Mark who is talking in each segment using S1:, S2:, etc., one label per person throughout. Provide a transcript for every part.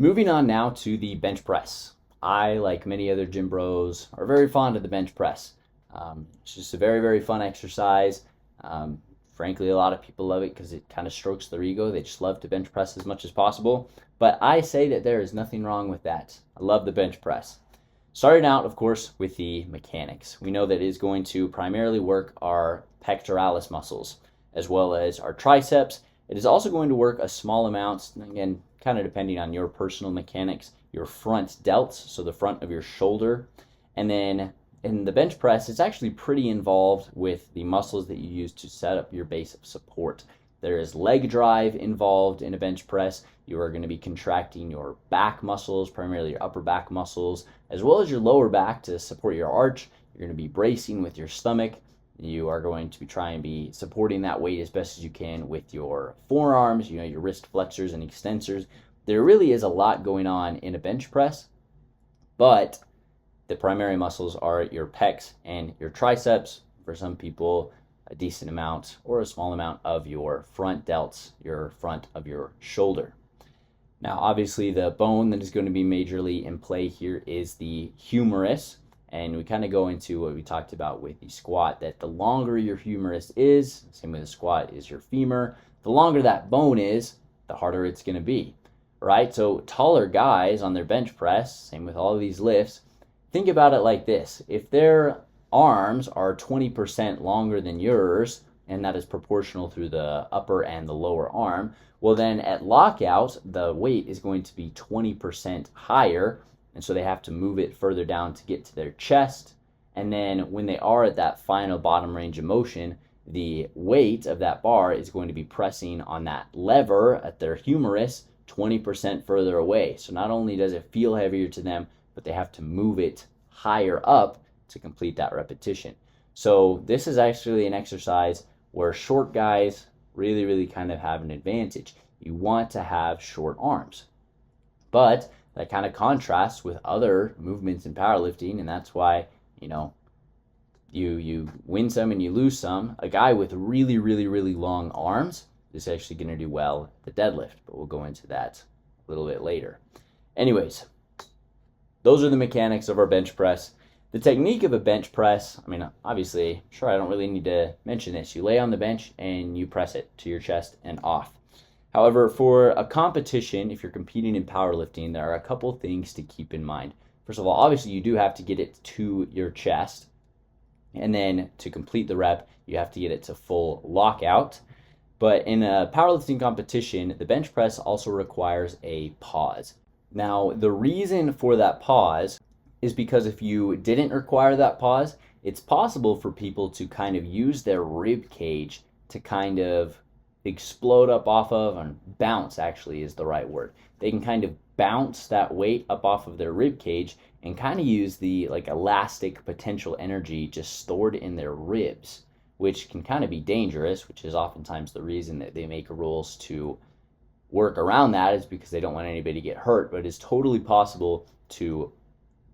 S1: Moving on now to the bench press. I, like many other gym bros, are very fond of the bench press. It's just a very, very fun exercise. Frankly, a lot of people love it because it kind of strokes their ego. They just love to bench press as much as possible. But I say that there is nothing wrong with that. I love the bench press. Starting out, of course, with the mechanics. We know that it is going to primarily work our pectoralis muscles as well as our triceps. It is also going to work a small amount, again, kind of depending on your personal mechanics, your front delts, so the front of your shoulder. And then in the bench press, it's actually pretty involved with the muscles that you use to set up your base of support. There is leg drive involved in a bench press. You are going to be contracting your back muscles, primarily your upper back muscles, as well as your lower back to support your arch. You're going to be bracing with your stomach. You are going to try and be supporting that weight as best as you can with your forearms, your wrist flexors and extensors. There really is a lot going on in a bench press, but the primary muscles are your pecs and your triceps. For some people, a decent amount or a small amount of your front delts, your front of your shoulder. Now, obviously, the bone that is going to be majorly in play here is the humerus. And we kind of go into what we talked about with the squat, that the longer your humerus is, same with the squat is your femur, the longer that bone is, the harder it's going to be, right? So taller guys on their bench press, same with all of these lifts, think about it like this. If their arms are 20% longer than yours, and that is proportional through the upper and the lower arm, well then at lockout, the weight is going to be 20% higher. And so they have to move it further down to get to their chest. And then when they are at that final bottom range of motion, the weight of that bar is going to be pressing on that lever at their humerus 20% further away. So not only does it feel heavier to them, but they have to move it higher up to complete that repetition. So this is actually an exercise where short guys really, really kind of have an advantage. You want to have short arms. But that kind of contrasts with other movements in powerlifting, and that's why, you win some and you lose some. A guy with really, really, really long arms is actually going to do well at the deadlift, but we'll go into that a little bit later. Anyways, those are the mechanics of our bench press. The technique of a bench press, obviously, sure, I don't really need to mention this. You lay on the bench and you press it to your chest and off. However, for a competition, if you're competing in powerlifting, there are a couple things to keep in mind. First of all, obviously you do have to get it to your chest. And then to complete the rep, you have to get it to full lockout. But in a powerlifting competition, the bench press also requires a pause. Now, the reason for that pause is because if you didn't require that pause, it's possible for people to kind of use their rib cage to kind of explode up off of, and bounce actually is the right word. They can kind of bounce that weight up off of their rib cage and kind of use the elastic potential energy just stored in their ribs, which can kind of be dangerous, which is oftentimes the reason that they make rules to work around that, is because they don't want anybody to get hurt. But it's totally possible to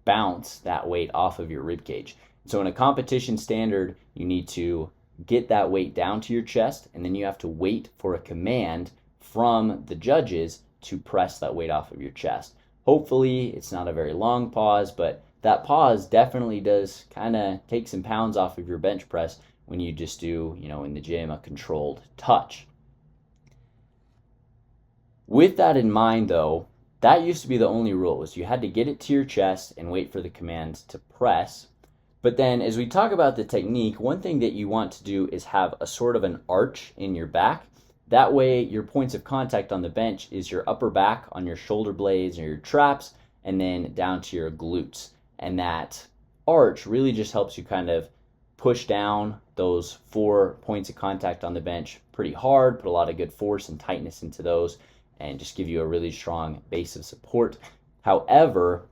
S1: bounce that weight off of your rib cage. So in a competition standard, you need to get that weight down to your chest, and then you have to wait for a command from the judges to press that weight off of your chest. Hopefully it's not a very long pause, but that pause definitely does kind of take some pounds off of your bench press when you just do, in the gym, a controlled touch. With that in mind though, that used to be the only rule, was you had to get it to your chest and wait for the command to press. But then as we talk about the technique, one thing that you want to do is have a sort of an arch in your back. That way your points of contact on the bench is your upper back on your shoulder blades or your traps, and then down to your glutes. And that arch really just helps you kind of push down those 4 points of contact on the bench pretty hard, put a lot of good force and tightness into those, and just give you a really strong base of support. However,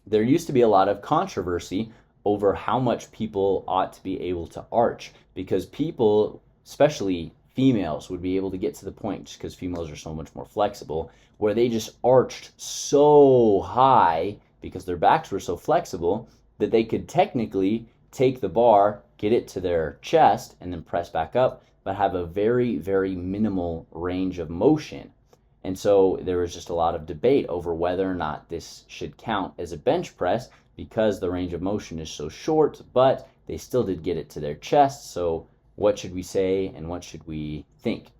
S1: there used to be a lot of controversy over how much people ought to be able to arch, because people, especially females, would be able to get to the point, just because females are so much more flexible, where they just arched so high because their backs were so flexible that they could technically take the bar, get it to their chest, and then press back up, but have a very, very minimal range of motion. And so there was just a lot of debate over whether or not this should count as a bench press because the range of motion is so short, but they still did get it to their chest. So what should we say and what should we think?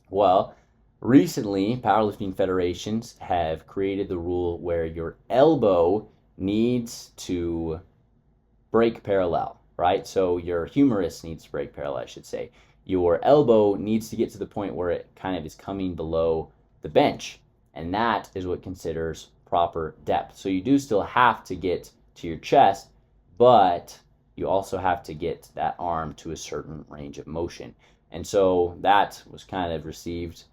S1: Well, recently, powerlifting federations have created the rule where your elbow needs to break parallel, right? So your humerus needs to break parallel, I should say. Your elbow needs to get to the point where it kind of is coming below the bench, and that is what considers proper depth. So you do still have to get to your chest, but you also have to get that arm to a certain range of motion. And so that was kind of received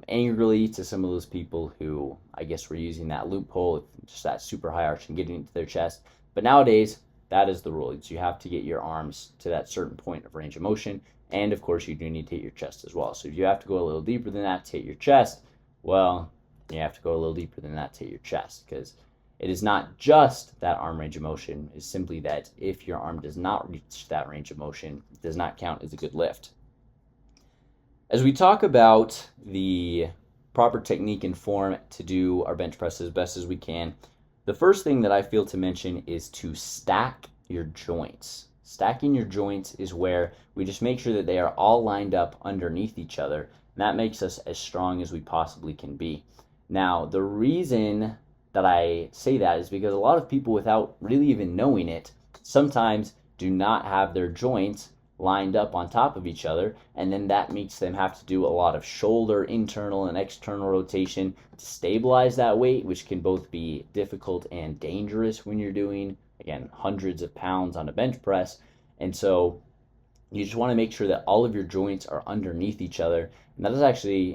S1: angrily to some of those people who, I guess, were using that loophole, just that super high arch and getting it to their chest. But nowadays, that is the rule. So you have to get your arms to that certain point of range of motion. And of course, you do need to hit your chest as well. So if you have to go a little deeper than that to hit your chest, well, you have to go a little deeper than that to hit your chest, because it is not just that arm range of motion. It's simply that if your arm does not reach that range of motion, it does not count as a good lift. As we talk about the proper technique and form to do our bench press as best as we can, the first thing that I feel to mention is to stack your joints. Stacking your joints is where we just make sure that they are all lined up underneath each other, and that makes us as strong as we possibly can be. Now, the reason that I say that is because a lot of people, without really even knowing it, sometimes do not have their joints lined up on top of each other, and then that makes them have to do a lot of shoulder internal and external rotation to stabilize that weight, which can both be difficult and dangerous when you're doing, again, hundreds of pounds on a bench press. And so you just want to make sure that all of your joints are underneath each other, and that is actually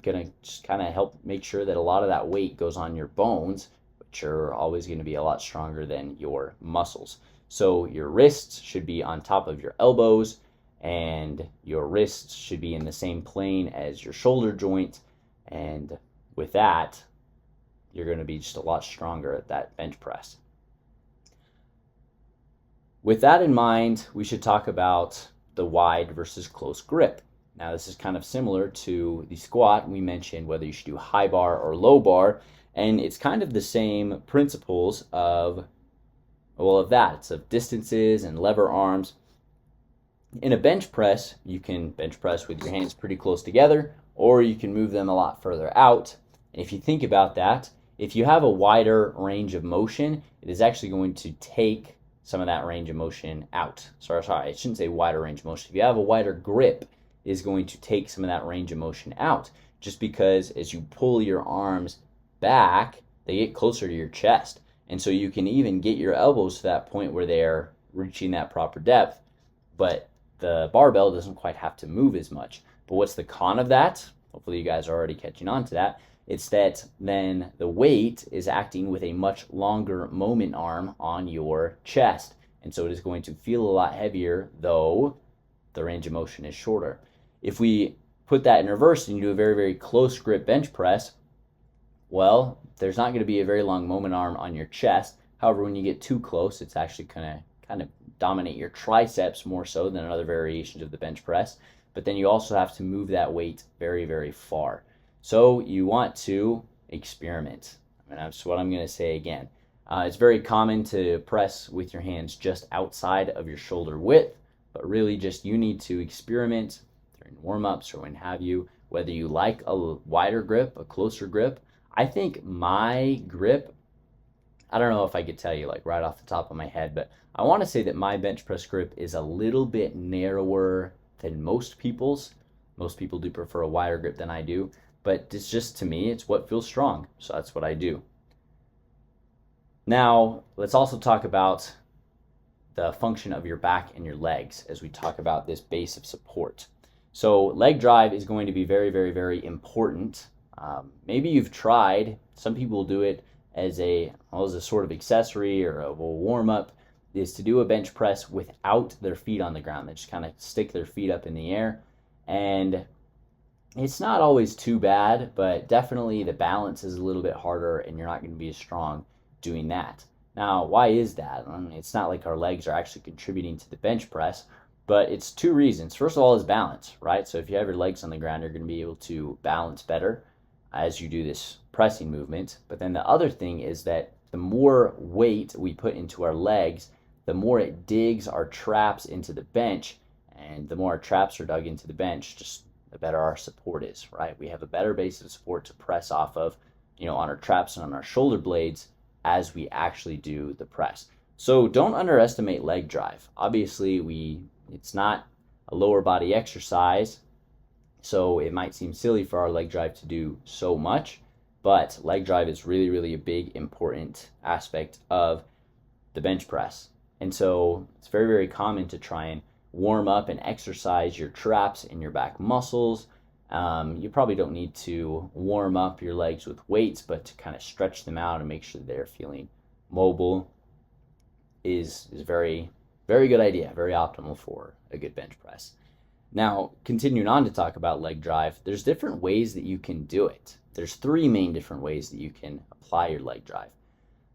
S1: going to just kind of help make sure that a lot of that weight goes on your bones, which are always going to be a lot stronger than your muscles. So your wrists should be on top of your elbows, and your wrists should be in the same plane as your shoulder joint. And with that, you're going to be just a lot stronger at that bench press. With that in mind, we should talk about the wide versus close grip. Now, this is kind of similar to the squat. We mentioned whether you should do high bar or low bar, and it's kind of the same principles of that. It's of distances and lever arms. In a bench press, you can bench press with your hands pretty close together, or you can move them a lot further out. And if you think about that, if you have a wider range of motion, it is actually going to take some of that range of motion out. Sorry, I shouldn't say wider range of motion. If you have a wider grip, it is going to take some of that range of motion out, just because as you pull your arms back, they get closer to your chest. And so you can even get your elbows to that point where they're reaching that proper depth, but the barbell doesn't quite have to move as much. But what's the con of that? Hopefully you guys are already catching on to that. It's that then the weight is acting with a much longer moment arm on your chest. And so it is going to feel a lot heavier, though the range of motion is shorter. If we put that in reverse and you do a very, very close grip bench press, well, there's not going to be a very long moment arm on your chest. However, when you get too close, it's actually going to kind of dominate your triceps more so than other variations of the bench press. But then you also have to move that weight very, very far. So you want to experiment. And that's what I'm going to say again. It's very common to press with your hands just outside of your shoulder width, but really just you need to experiment during warm-ups or when have you, whether you like a wider grip, a closer grip. I think my grip, I don't know if I could tell you like right off the top of my head, but I want to say that my bench press grip is a little bit narrower than most people's. Most people do prefer a wider grip than I do, but it's just, to me, it's what feels strong. So that's what I do. Now, let's also talk about the function of your back and your legs as we talk about this base of support. So leg drive is going to be very, very, very important. Maybe you've tried, some people do it as a sort of accessory or a warm-up, is to do a bench press without their feet on the ground. They just kind of stick their feet up in the air, and it's not always too bad, but definitely the balance is a little bit harder and you're not going to be as strong doing that. Now, why is that? It's not like our legs are actually contributing to the bench press, but it's two reasons. First of all is balance, right? So if you have your legs on the ground, you're going to be able to balance better. as you do this pressing movement. But then the other thing is that the more weight we put into our legs, the more it digs our traps into the bench. And the more our traps are dug into the bench, just the better our support is, right? We have a better base of support to press off of, on our traps and on our shoulder blades as we actually do the press. So don't underestimate leg drive. Obviously, it's not a lower body exercise, so it might seem silly for our leg drive to do so much, but leg drive is really, really a big, important aspect of the bench press. And so it's very, very common to try and warm up and exercise your traps and your back muscles. You probably don't need to warm up your legs with weights, but to kind of stretch them out and make sure they're feeling mobile is very, very good idea, very optimal for a good bench press. Now, continuing on to talk about leg drive, there's different ways that you can do it. There's 3 main different ways that you can apply your leg drive.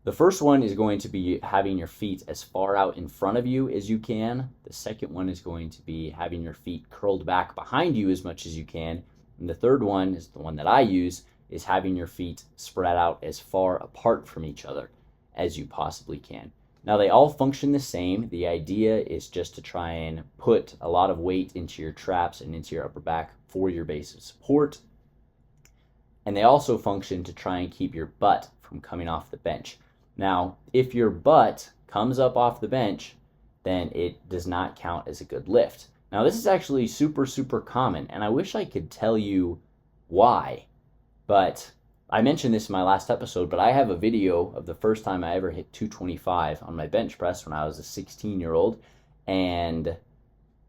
S1: The first one is going to be having your feet as far out in front of you as you can. The second one is going to be having your feet curled back behind you as much as you can. And the third one is the one that I use, is having your feet spread out as far apart from each other as you possibly can. Now, they all function the same. The idea is just to try and put a lot of weight into your traps and into your upper back for your base of support. And they also function to try and keep your butt from coming off the bench. Now, if your butt comes up off the bench, then it does not count as a good lift. Now, this is actually super, super common, and I wish I could tell you why, but I mentioned this in my last episode, but I have a video of the first time I ever hit 225 on my bench press when I was a 16-year-old, and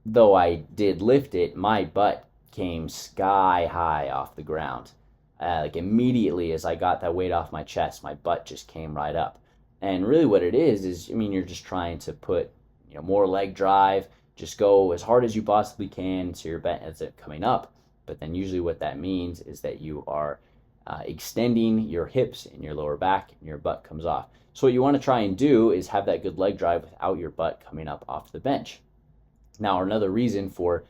S1: though I did lift it, my butt came sky high off the ground. Like immediately as I got that weight off my chest, my butt just came right up. And really what it is, you're just trying to put, more leg drive, just go as hard as you possibly can so your butt ends up coming up. But then usually what that means is that you are extending your hips and your lower back and your butt comes off. So what you want to try and do is have that good leg drive without your butt coming up off the bench. Now, another reason for,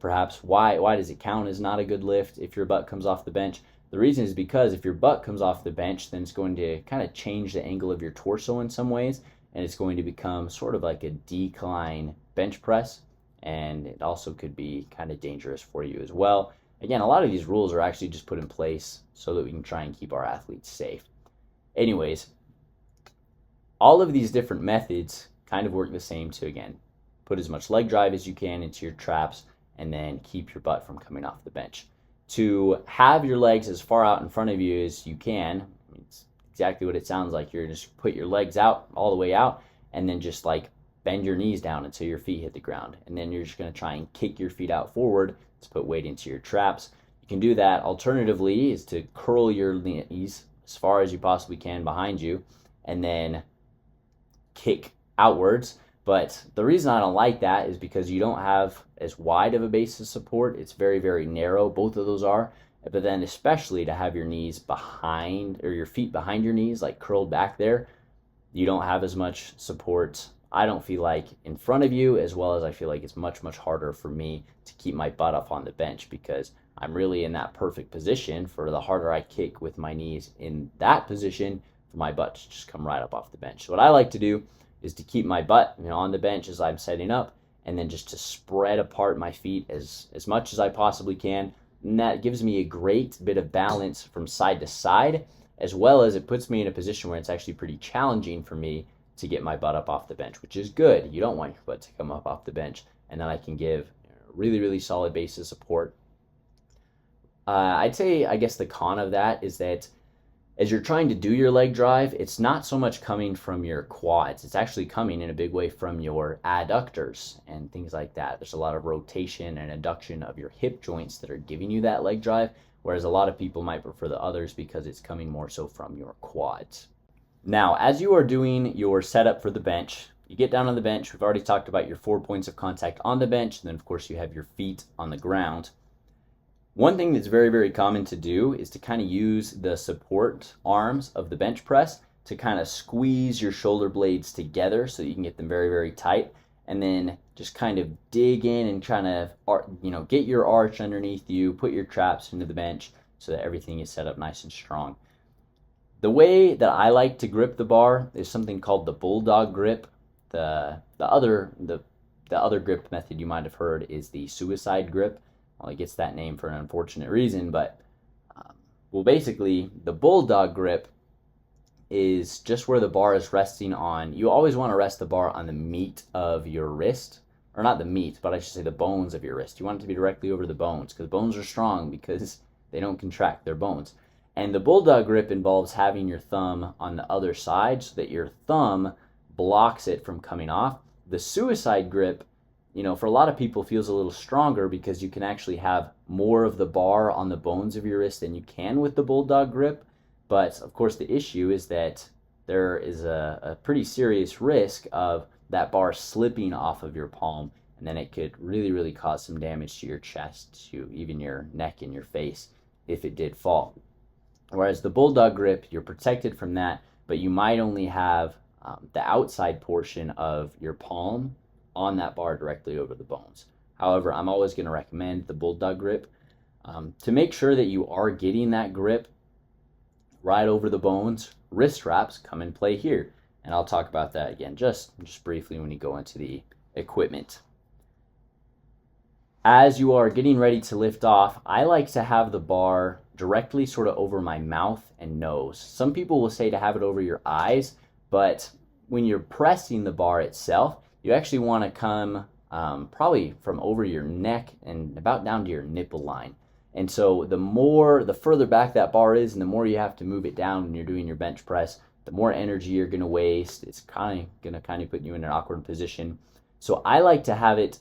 S1: perhaps why does it count as not a good lift if your butt comes off the bench? The reason is because if your butt comes off the bench, then it's going to kind of change the angle of your torso in some ways, and it's going to become sort of like a decline bench press, and it also could be kind of dangerous for you as well. Again, a lot of these rules are actually just put in place so that we can try and keep our athletes safe. Anyways, all of these different methods kind of work the same to, again, put as much leg drive as you can into your traps and then keep your butt from coming off the bench. To have your legs as far out in front of you as you can, it's exactly what it sounds like. You're just put your legs out, all the way out, and then just like bend your knees down until your feet hit the ground. And then you're just going to try and kick your feet out forward to put weight into your traps. You can do that. Alternatively is to curl your knees as far as you possibly can behind you and then kick outwards. But the reason I don't like that is because you don't have as wide of a base of support. It's very, very narrow. Both of those are. But then especially to have your knees behind, or your feet behind your knees, like curled back there, you don't have as much support, I don't feel like, in front of you, as well as I feel like it's much, much harder for me to keep my butt up on the bench because I'm really in that perfect position for the harder I kick with my knees in that position for my butt to just come right up off the bench. So what I like to do is to keep my butt on the bench as I'm setting up, and then just to spread apart my feet as much as I possibly can. And that gives me a great bit of balance from side to side, as well as it puts me in a position where it's actually pretty challenging for me to get my butt up off the bench, which is good. You don't want your butt to come up off the bench, and then I can give a really, really solid base of support. I'd say, I guess the con of that is that as you're trying to do your leg drive, it's not so much coming from your quads. It's actually coming in a big way from your adductors and things like that. There's a lot of rotation and adduction of your hip joints that are giving you that leg drive, whereas a lot of people might prefer the others because it's coming more so from your quads. Now, as you are doing your setup for the bench, you get down on the bench. We've already talked about your 4 points of contact on the bench, and then of course you have your feet on the ground. One thing that's very, very common to do is to kind of use the support arms of the bench press to kind of squeeze your shoulder blades together so you can get them very, very tight, and then just kind of dig in and trying to, get your arch underneath you, put your traps into the bench so that everything is set up nice and strong. The way that I like to grip the bar is something called the bulldog grip. The other grip method you might have heard is the suicide grip. Well, it gets that name for an unfortunate reason, but well, basically the bulldog grip is just where the bar is resting on. You always want to rest the bar on the meat of your wrist, or not the meat, but I should say the bones of your wrist. You want it to be directly over the bones, because bones are strong because they don't contract, they're bones. And the bulldog grip involves having your thumb on the other side so that your thumb blocks it from coming off. The suicide grip, for a lot of people feels a little stronger because you can actually have more of the bar on the bones of your wrist than you can with the bulldog grip. But of course the issue is that there is a pretty serious risk of that bar slipping off of your palm, and then it could really, really cause some damage to your chest, to even your neck and your face if it did fall. Whereas the bulldog grip, you're protected from that, but you might only have the outside portion of your palm on that bar directly over the bones. However, I'm always going to recommend the bulldog grip. To make sure that you are getting that grip right over the bones, wrist straps come in play here. And I'll talk about that again just briefly when you go into the equipment. As you are getting ready to lift off, I like to have the bar directly sort of over my mouth and nose. Some people will say to have it over your eyes, but when you're pressing the bar itself, you actually want to come probably from over your neck and about down to your nipple line. And so the further back that bar is, and the more you have to move it down when you're doing your bench press, the more energy you're going to waste. It's going to put you in an awkward position. So I like to have it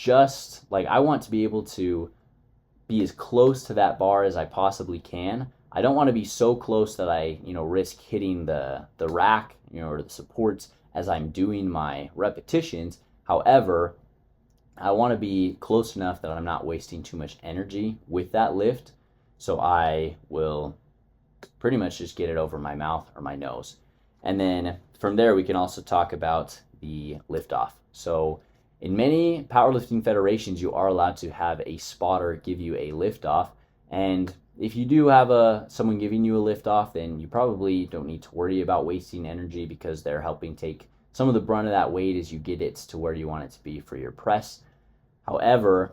S1: I want to be able to be as close to that bar as I possibly can. I don't want to be so close that I, risk hitting the rack, or the supports as I'm doing my repetitions. However, I want to be close enough that I'm not wasting too much energy with that lift. So I will pretty much just get it over my mouth or my nose. And then from there, we can also talk about the lift off. So in many powerlifting federations, you are allowed to have a spotter give you a lift off. And if you do have someone giving you a lift off, then you probably don't need to worry about wasting energy because they're helping take some of the brunt of that weight as you get it to where you want it to be for your press. However,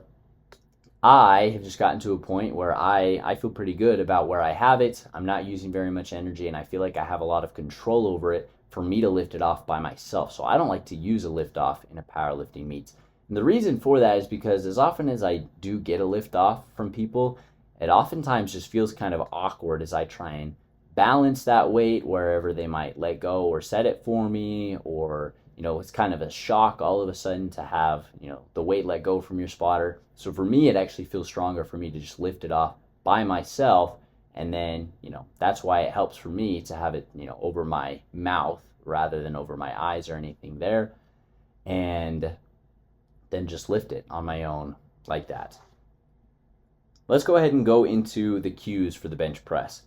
S1: I have just gotten to a point where I feel pretty good about where I have it. I'm not using very much energy, and I feel like I have a lot of control over it for me to lift it off by myself. So I don't like to use a lift off in a powerlifting meet. And the reason for that is because as often as I do get a lift off from people, it oftentimes just feels kind of awkward as I try and balance that weight wherever they might let go or set it for me, or it's kind of a shock all of a sudden to have the weight let go from your spotter. So for me, it actually feels stronger for me to just lift it off by myself, and then that's why it helps for me to have it over my mouth rather than over my eyes or anything there, and then just lift it on my own like that. Let's go ahead and go into the cues for the bench press.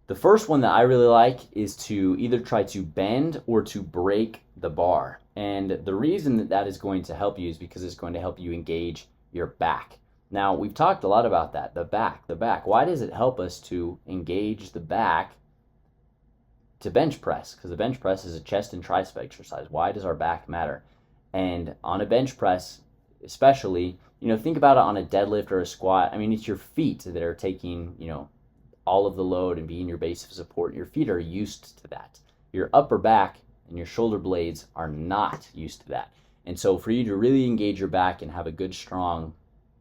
S1: The first one that I really like is to either try to bend or to break the bar. And the reason that is going to help you is because it's going to help you engage your back. Now, we've talked a lot about that, the back. Why does it help us to engage the back to bench press? Because the bench press is a chest and tricep exercise. Why does our back matter? And on a bench press, especially, think about it on a deadlift or a squat. I mean, it's your feet that are taking, all of the load and being your base of support. Your feet are used to that. Your upper back and your shoulder blades are not used to that. And so for you to really engage your back and have a good, strong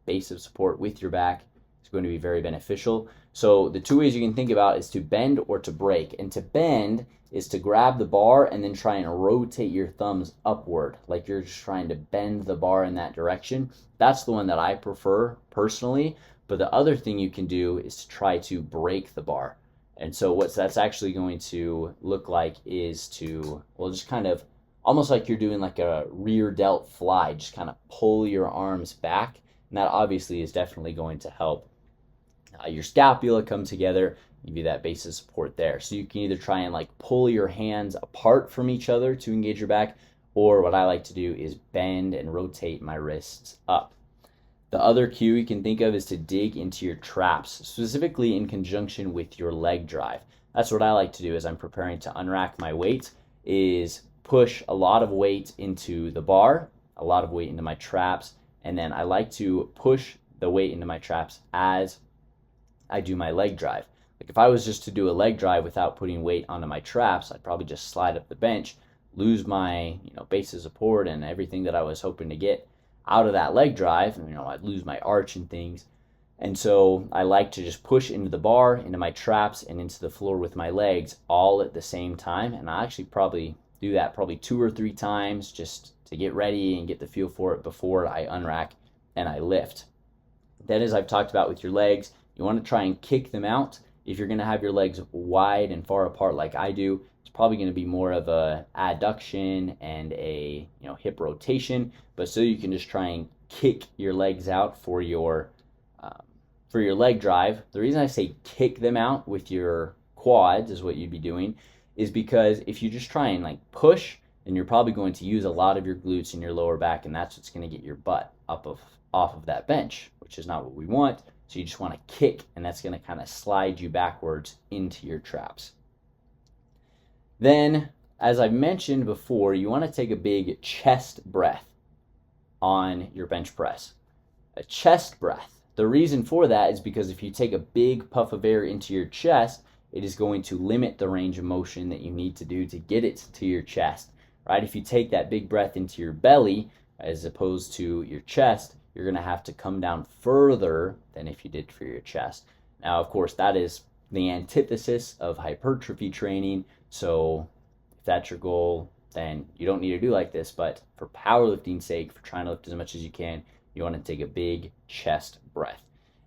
S1: base of support with your back is going to be very beneficial. So the two ways you can think about is to bend or to break. And to bend is to grab the bar and then try and rotate your thumbs upward, like you're just trying to bend the bar in that direction. That's the one that I prefer personally. But the other thing you can do is to try to break the bar. And so what that's actually going to look like is to, just kind of almost like you're doing like a rear delt fly, just kind of pull your arms back. And that obviously is definitely going to help your scapula come together, give you that base of support there. So you can either try and like pull your hands apart from each other to engage your back, or what I like to do is bend and rotate my wrists up. The other cue you can think of is to dig into your traps, specifically in conjunction with your leg drive. That's what I like to do as I'm preparing to unrack my weights, is push a lot of weight into the bar, a lot of weight into my traps, and then I like to push the weight into my traps as I do my leg drive. Like if I was just to do a leg drive without putting weight onto my traps, I'd probably just slide up the bench, lose my base of support and everything that I was hoping to get out of that leg drive. I'd lose my arch and things. And so I like to just push into the bar, into my traps, and into the floor with my legs all at the same time. And I actually probably do that 2 or 3 times just to get ready and get the feel for it before I unrack and I lift. Then, as I've talked about with your legs, you want to try and kick them out. If you're going to have your legs wide and far apart like I do, it's probably going to be more of a adduction and a hip rotation. But so you can just try and kick your legs out for your leg drive. The reason I say kick them out with your quads is what you'd be doing is because if you just try and push, then you're probably going to use a lot of your glutes and your lower back, and that's what's going to get your butt off of that bench, which is not what we want. So you just want to kick, and that's going to kind of slide you backwards into your traps. Then, as I've mentioned before, you want to take a big chest breath on your bench press. A chest breath. The reason for that is because if you take a big puff of air into your chest, it is going to limit the range of motion that you need to do to get it to your chest, right? If you take that big breath into your belly as opposed to your chest, you're going to have to come down further than if you did for your chest. Now, of course, that is the antithesis of hypertrophy training. So if that's your goal, then you don't need to do like this. But for powerlifting sake, for trying to lift as much as you can, you want to take a big chest breath.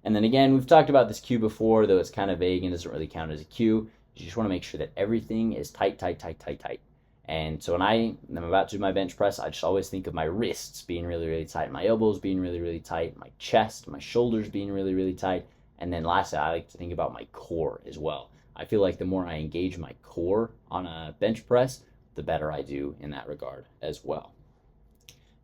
S1: And then again, we've talked about this cue before, though it's kind of vague and doesn't really count as a cue. You just want to make sure that everything is tight, tight, tight, tight, tight. And so when I'm about to do my bench press, I just always think of my wrists being really, really tight, my elbows being really, really tight, my chest, my shoulders being really, really tight. And then lastly, I like to think about my core as well. I feel like the more I engage my core on a bench press, the better I do in that regard as well.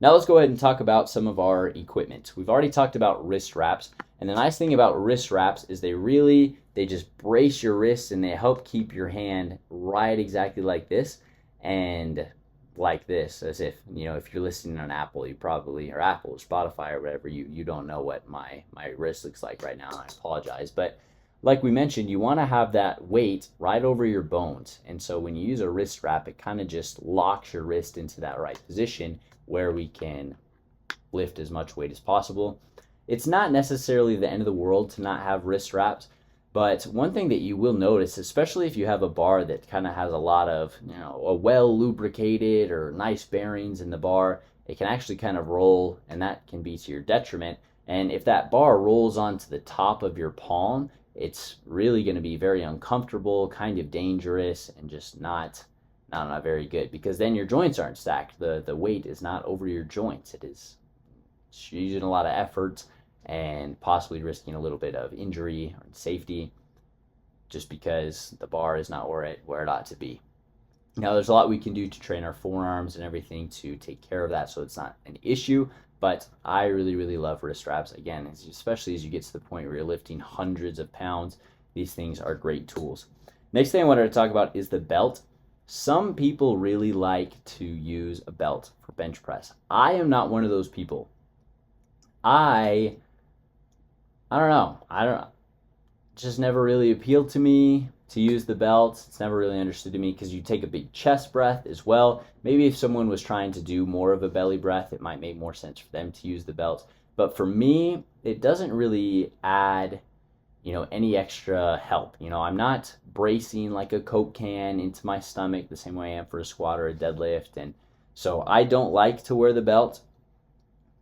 S1: Now let's go ahead and talk about some of our equipment. We've already talked about wrist wraps. And the nice thing about wrist wraps is they just brace your wrists and they help keep your hand right exactly like this and like this, as if, if you're listening on Apple, you probably, or Apple or Spotify or whatever, you don't know what my wrist looks like right now. I apologize. But like we mentioned, you want to have that weight right over your bones. And so when you use a wrist wrap, it kind of just locks your wrist into that right position where we can lift as much weight as possible. It's not necessarily the end of the world to not have wrist wraps, but one thing that you will notice, especially if you have a bar that kind of has a lot of, a well lubricated or nice bearings in the bar, it can actually kind of roll, and that can be to your detriment. And if that bar rolls onto the top of your palm, it's really going to be very uncomfortable, kind of dangerous, and just not very good, because then your joints aren't stacked. The weight is not over your joints. It's using a lot of effort and possibly risking a little bit of injury or safety just because the bar is not where it ought to be. Now, there's a lot we can do to train our forearms and everything to take care of that so it's not an issue, but I really, really love wrist wraps. Again, especially as you get to the point where you're lifting hundreds of pounds, these things are great tools. Next thing I wanted to talk about is the belt. Some people really like to use a belt for bench press. I am not one of those people. I don't know. It just never really appealed to me to use the belt. It's never really understood to me because you take a big chest breath as well. Maybe if someone was trying to do more of a belly breath, it might make more sense for them to use the belt. But for me, it doesn't really add, any extra help. I'm not bracing like a Coke can into my stomach the same way I am for a squat or a deadlift. And so I don't like to wear the belt,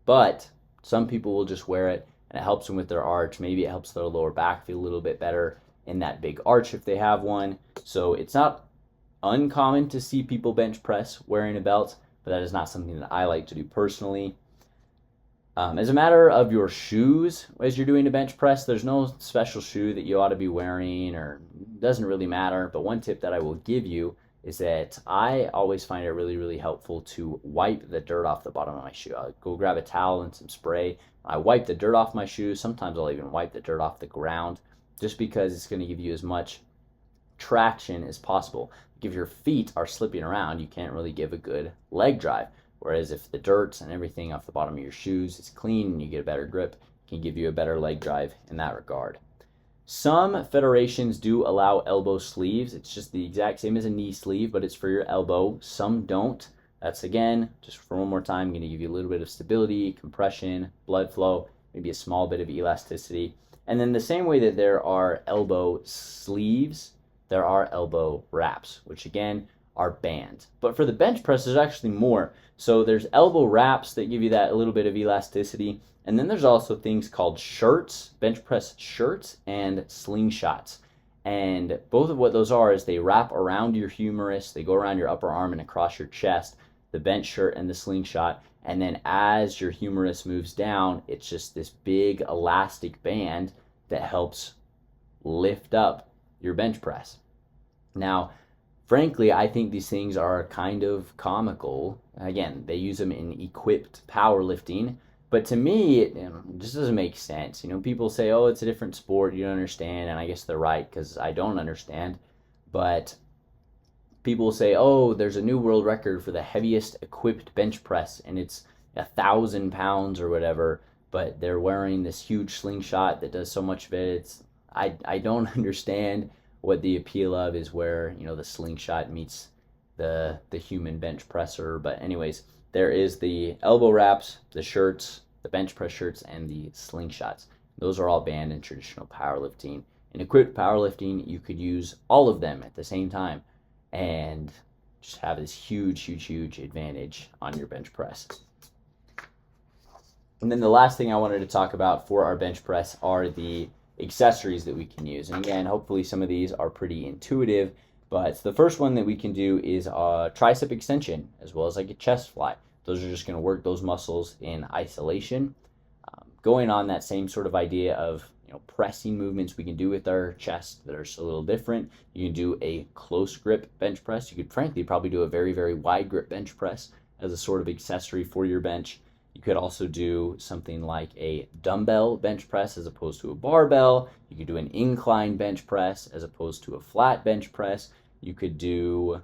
S1: but some people will just wear it and it helps them with their arch. Maybe it helps their lower back feel a little bit better in that big arch if they have one. So it's not uncommon to see people bench press wearing a belt, but that is not something that I like to do personally. As a matter of your shoes, as you're doing a bench press, there's no special shoe that you ought to be wearing, or it doesn't really matter. But one tip that I will give you is that I always find it really, really helpful to wipe the dirt off the bottom of my shoe. I'll go grab a towel and some spray. I wipe the dirt off my shoes. Sometimes I'll even wipe the dirt off the ground just because it's going to give you as much traction as possible. If your feet are slipping around, you can't really give a good leg drive. Whereas if the dirt and everything off the bottom of your shoes is clean and you get a better grip, it can give you a better leg drive in that regard. Some federations do allow elbow sleeves. It's just the exact same as a knee sleeve, but it's for your elbow. Some don't. That's, again, just for one more time, going to give you a little bit of stability, compression, blood flow, maybe a small bit of elasticity. And then the same way that there are elbow sleeves, there are elbow wraps, which again are bands. But for the bench press, there's actually more. So there's elbow wraps that give you that a little bit of elasticity. And then there's also things called shirts, bench press shirts, and slingshots. And both of what those are is they wrap around your humerus, they go around your upper arm and across your chest, the bench shirt and the slingshot. And then as your humerus moves down, it's just this big elastic band that helps lift up your bench press. Now, frankly, I think these things are kind of comical. Again, they use them in equipped powerlifting, but to me, it just doesn't make sense. People say, oh, it's a different sport, you don't understand, and I guess they're right because I don't understand. But people say, oh, there's a new world record for the heaviest equipped bench press, and it's 1,000 pounds or whatever, but they're wearing this huge slingshot that does so much of it. I don't understand what the appeal of is, where the slingshot meets the human bench presser. But anyways, there is the elbow wraps, the shirts, the bench press shirts, and the slingshots. Those are all banned in traditional powerlifting. In equipped powerlifting, you could use all of them at the same time and just have this huge advantage on your bench press. And then the last thing I wanted to talk about for our bench press are the accessories that we can use. And again, hopefully some of these are pretty intuitive, but the first one that we can do is a tricep extension, as well as like a chest fly. Those are just going to work those muscles in isolation. Going on that same sort of idea of pressing movements we can do with our chest that are just a little different. You can do a close grip bench press. You could frankly probably do a very wide grip bench press as a sort of accessory for your bench. You could also do something like a dumbbell bench press as opposed to a barbell. You could do an incline bench press as opposed to a flat bench press. You could do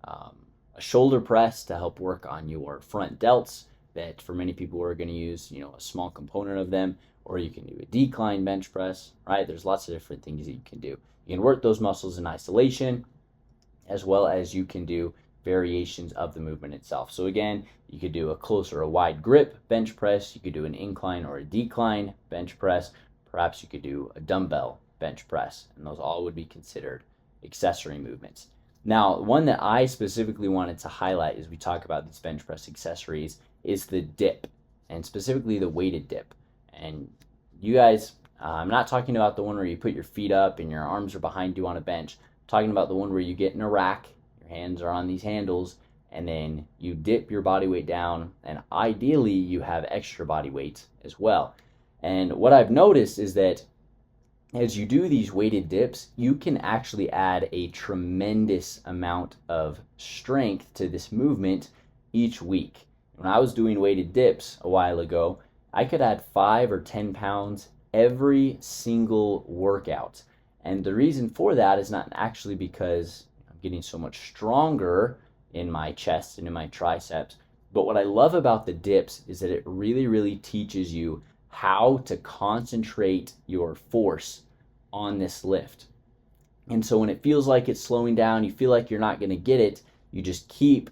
S1: a shoulder press to help work on your front delts that for many people are going to use a small component of them. Or you can do a decline bench press, right? There's lots of different things that you can do. You can work those muscles in isolation, as well as you can do variations of the movement itself. So again, you could do a close or a wide grip bench press. You could do an incline or a decline bench press. Perhaps you could do a dumbbell bench press, and those all would be considered accessory movements. Now, one that I specifically wanted to highlight as we talk about these bench press accessories is the dip, and specifically the weighted dip. And you guys, I'm not talking about the one where you put your feet up and your arms are behind you on a bench. I'm talking about the one where you get in a rack, your hands are on these handles, and then you dip your body weight down, and ideally you have extra body weight as well. And what I've noticed is that as you do these weighted dips, you can actually add a tremendous amount of strength to this movement each week. When I was doing weighted dips a while ago, I could add 5 or 10 pounds every single workout. And the reason for that is not actually because I'm getting so much stronger in my chest and in my triceps, but what I love about the dips is that it really teaches you how to concentrate your force on this lift. And so when it feels like it's slowing down, you feel like you're not going to get it, you just keep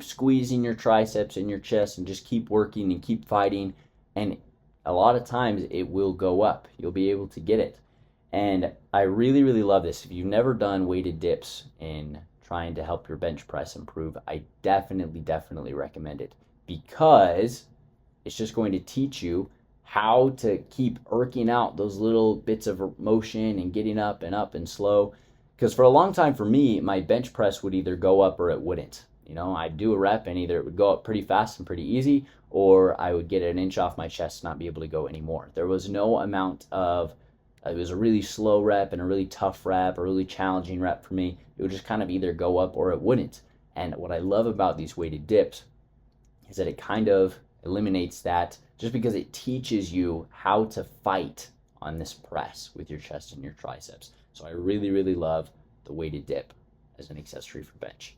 S1: squeezing your triceps and your chest and just keep working and keep fighting. And a lot of times it will go up. You'll be able to get it. And I really love this. If you've never done weighted dips in trying to help your bench press improve, I definitely recommend it, because it's just going to teach you how to keep irking out those little bits of motion and getting up and slow. Because for a long time for me, my bench press would either go up or it wouldn't. I'd do a rep and either it would go up pretty fast and pretty easy, or I would get an inch off my chest and not be able to go anymore. There was no amount of it was a really slow rep and a really tough rep, a really challenging rep for me, it would just kind of either go up or it wouldn't. And what I love about these weighted dips is that it kind of eliminates that, just because it teaches you how to fight on this press with your chest and your triceps. So I really, really love the weighted dip as an accessory for bench.